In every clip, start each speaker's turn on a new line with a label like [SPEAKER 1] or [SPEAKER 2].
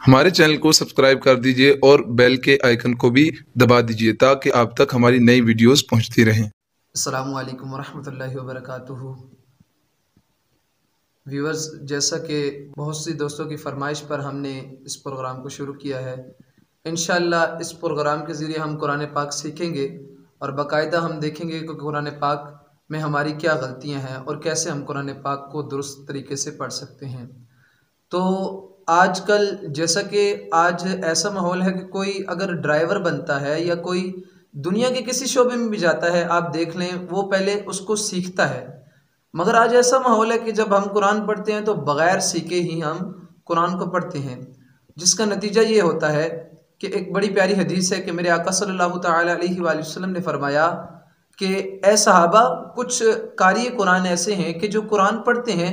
[SPEAKER 1] हमारे चैनल को सब्सक्राइब कर दीजिए और बेल के आइकन को भी दबा दीजिए ताकि आप तक हमारी नई वीडियोस पहुंचती रहें।
[SPEAKER 2] अस्सलामु अलैकुम वरहमतुल्लाहि वबरकातुहू। व्यूअर्स, जैसा कि बहुत सी दोस्तों की फरमाइश पर हमने इस प्रोग्राम को शुरू किया है, इंशाअल्लाह इस प्रोग्राम के ज़रिए हम कुरान पाक सीखेंगे और बाकायदा हम देखेंगे कि कुरान पाक में हमारी क्या गलतियां हैं और कैसे हम कुरान पाक को दुरुस्त तरीके से पढ़ सकते हैं। तो आजकल जैसा कि आज ऐसा माहौल है कि कोई अगर ड्राइवर बनता है या कोई दुनिया के किसी शोबे में भी जाता है, आप देख लें, वो पहले उसको सीखता है। मगर आज ऐसा माहौल है कि जब हम कुरान पढ़ते हैं तो बग़ैर सीखे ही हम कुरान को पढ़ते हैं, जिसका नतीजा ये होता है कि एक बड़ी प्यारी हदीस है कि मेरे आका सल्लल्लाहु तआला अलैहि वसल्लम ने फरमाया कि ए सहाबा, कुछ कारी कुरान ऐसे हैं कि जो कुरान पढ़ते हैं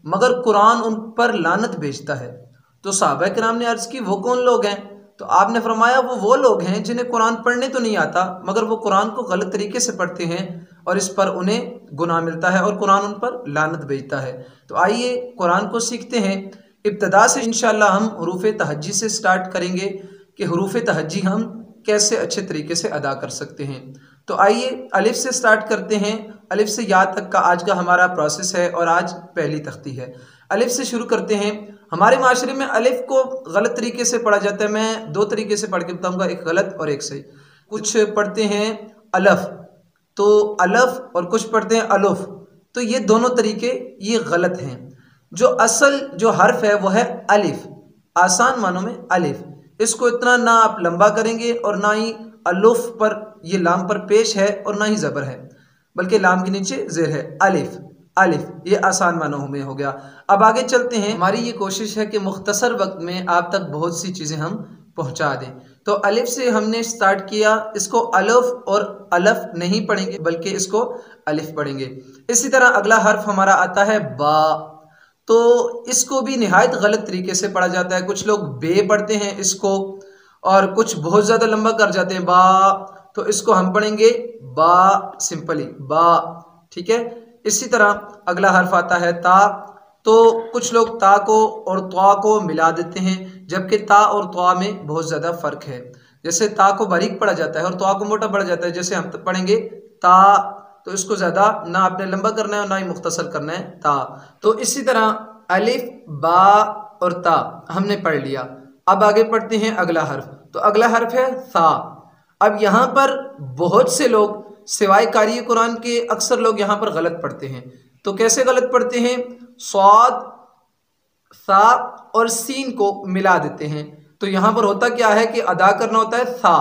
[SPEAKER 2] मगर कुरान उन पर लानत भेजता है। तो सहाबा किराम ने अर्ज़ की, वो कौन लोग हैं? तो आपने फरमाया वो लोग हैं जिन्हें कुरान पढ़ने तो नहीं आता मगर वो कुरान को गलत तरीके से पढ़ते हैं और इस पर उन्हें गुनाह मिलता है और कुरान उन पर लानत भेजता है। तो आइए कुरान को सीखते हैं। इब्तदा से इंशाअल्लाह हम हुरूफ तहज्जी से स्टार्ट करेंगे कि हुरूफ तहज्जी हम कैसे अच्छे तरीके से अदा कर सकते हैं। तो आइए अलिफ से स्टार्ट करते हैं। अलिफ से या तक का आज का हमारा प्रोसेस है और आज पहली तख्ती है। अलिफ से शुरू करते हैं। हमारे माशरे में अलिफ को गलत तरीके से पढ़ा जाता है। मैं दो तरीके से पढ़ के बताऊंगा, एक गलत और एक सही। कुछ पढ़ते हैं अलफ, तो अलफ, और कुछ पढ़ते हैं अलुफ। तो ये दोनों तरीके ये गलत हैं। जो असल जो हर्फ है वो है अलिफ, आसान मानों में अलिफ। इसको इतना ना आप लंबा करेंगे और ना ही अलुफ पर, ये लाम पर पेश है और ना ही ज़बर है, बल्कि लाम के नीचे ज़ेर है। अलिफ अलिफ, ये आसान मानों में हो गया। अब आगे चलते हैं। हमारी ये कोशिश है कि मुख्तसर वक्त में आप तक बहुत सी चीज़ें हम पहुंचा दें। तो अलिफ से हमने स्टार्ट किया। इसको अलफ और अलफ नहीं पढ़ेंगे बल्कि इसको अलिफ पढ़ेंगे। इसी तरह अगला हर्फ हमारा आता है बा। तो इसको भी निहायत गलत तरीके से पढ़ा जाता है। कुछ लोग बे पढ़ते हैं इसको और कुछ बहुत ज़्यादा लंबा कर जाते हैं बा। तो इसको हम पढ़ेंगे बा, सिंपली बा, ठीक है। इसी तरह अगला हर्फ आता है ता। तो कुछ लोग ता को और त्वा को मिला देते हैं, जबकि ता और त्वा में बहुत ज़्यादा फ़र्क है। जैसे ता को बारीक पढ़ा जाता है और त्वा को मोटा पढ़ा जाता है। जैसे हम पढ़ेंगे ता, तो इसको ज़्यादा ना आपने लंबा करना है और ना ही मुख्तसर करना है, ता। तो इसी तरह अलिफ, बा और ता हमने पढ़ लिया। अब आगे पढ़ते हैं अगला हर्फ। तो अगला हर्फ है सा। अब यहाँ पर बहुत से लोग सिवाय कारी कुरान के अक्सर लोग यहाँ पर गलत पढ़ते हैं। तो कैसे गलत पढ़ते हैं? स्वाद, सा और सीन को मिला देते हैं। तो यहाँ पर होता क्या है कि अदा करना होता है सा,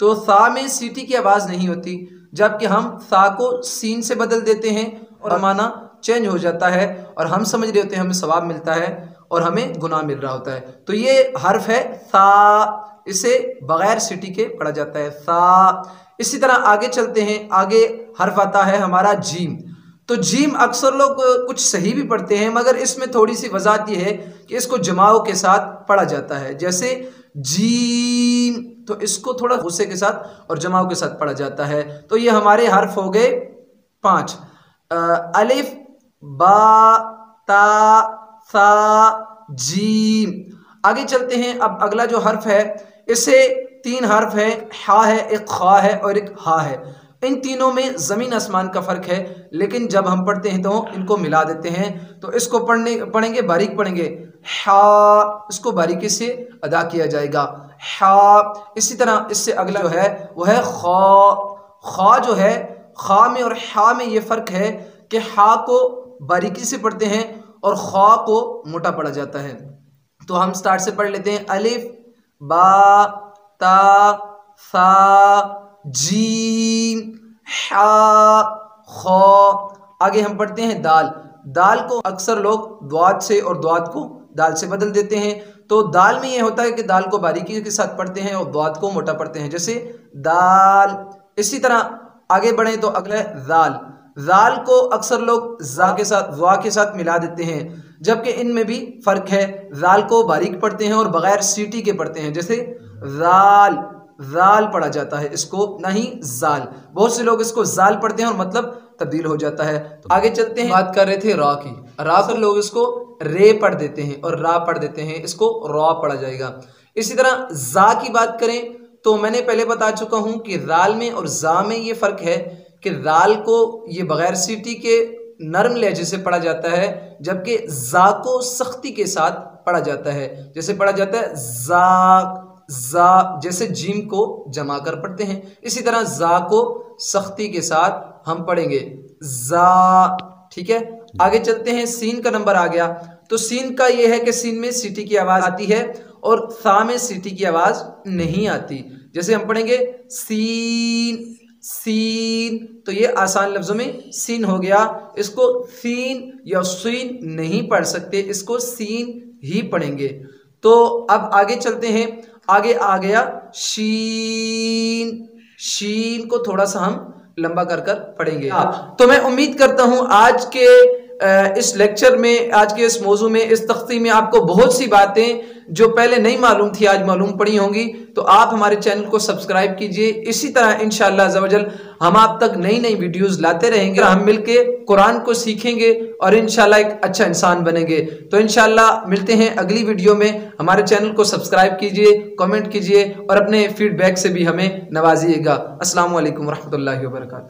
[SPEAKER 2] तो सा में सीटी की आवाज़ नहीं होती, जबकि हम सा को सीन से बदल देते हैं और माना चेंज हो जाता है और हम समझ रहे होते हैं हमें सवाब मिलता है और हमें गुनाह मिल रहा होता है। तो ये हर्फ है सा, इसे बगैर सीटी के पढ़ा जाता है सा। इसी तरह आगे चलते हैं। आगे हर्फ आता है हमारा जीम। तो जीम अक्सर लोग कुछ सही भी पढ़ते हैं मगर इसमें थोड़ी सी वजाहत ये है कि इसको जमाओं के साथ पढ़ा जाता है। जैसे जीम, तो इसको थोड़ा गुस्से के साथ और जमाओं के साथ पढ़ा जाता है। तो ये हमारे हर्फ हो गए 5, अलिफ, बा, ता, सा, जीम। आगे चलते हैं। अब अगला जो हर्फ है, इसे 3 हर्फ है, हा है, एक खा है और एक हा है। इन तीनों में ज़मीन आसमान का फ़र्क है, लेकिन जब हम पढ़ते हैं तो इनको मिला देते हैं। तो इसको पढ़ेंगे बारीक पढ़ेंगे, हा, इसको बारीकी से अदा किया जाएगा, हा। इसी तरह इससे अगला जो है वो है खा। खा जो है, खा में और हा में ये फ़र्क है कि हा को बारीकी से पढ़ते हैं और खा को मोटा पढ़ा जाता है। तो हम स्टार्ट से पढ़ लेते हैं। अलिफ, बा, ता, सा, जीम, हा, खा। आगे हम पढ़ते हैं दाल। दाल को अक्सर लोग द्वाद से और द्वाद को दाल से बदल देते हैं। तो दाल में ये होता है कि दाल को बारीकी के साथ पढ़ते हैं और द्वाद को मोटा पढ़ते हैं, जैसे दाल। इसी तरह आगे बढ़े तो अगला है जाल। जाल को अक्सर लोग जा के साथ, वा के साथ मिला देते हैं, जबकि इनमें भी फ़र्क है। जाल को बारीक पढ़ते हैं और बगैर सीटी के पढ़ते हैं, जैसे जाल, जाल पढ़ा जाता है, इसको नहीं जाल। बहुत से लोग इसको जाल पढ़ते हैं और मतलब तब्दील हो जाता है। तो आगे चलते हैं। बात कर रहे थे रा की। را پر لوگ اس کو رے پڑھ دیتے ہیں اور را پڑھ دیتے ہیں، اس کو را پڑھا جائے گا۔ اسی طرح زا کی بات کریں تو میں نے پہلے بتا چکا ہوں کہ دال میں اور زا میں یہ فرق ہے کہ دال کو یہ بغیر سیٹی کے نرم لہجے سے پڑھا جاتا ہے، جبکہ زا کو سختی کے ساتھ پڑھا جاتا ہے، جیسے پڑھا جاتا ہے زا، جیسے جیم کو جما کر پڑھتے ہیں، اسی طرح زا کو سختی کے ساتھ ہم پڑھیں گے زا، ٹھیک ہے۔ آگے چلتے ہیں، سین کا نمبر آ گیا، تو سین کا یہ ہے کہ سین میں سیٹی کی آواز آتی ہے اور ثا میں سیٹی کی آواز نہیں آتی، جیسے ہم پڑھیں گے سین، تو یہ آسان لفظوں میں سین ہو گیا، اس کو سین یا سین نہیں پڑھ سکتے، اس کو سین ہی پڑھیں گے۔ تو اب آگے چلتے ہیں، آگے آ گیا شین کو تھوڑا سا ہم لمبا کر پڑھیں گے۔ تو میں امید کرتا ہوں آج کے اس لیکچر میں، آج کے اس موضوع میں، اس تختی میں آپ کو بہت سی باتیں جو پہلے نہیں معلوم تھی آج معلوم پڑی ہوں گی، تو آپ ہمارے چینل کو سبسکرائب کیجئے۔ اسی طرح انشاءاللہ عز و جل ہم آپ تک نئی ویڈیوز لاتے رہیں گے، ہم مل کے قرآن کو سیکھیں گے اور انشاءاللہ ایک اچھا انسان بنیں گے۔ تو انشاءاللہ ملتے ہیں اگلی ویڈیو میں، ہمارے چینل کو سبسکرائب کیجئے، کمنٹ کیجئے اور اپنے فیڈ بیک سے بھی ہمیں نوازیے گا۔ السلام علیکم ورحمۃ اللہ وبرکاتہ۔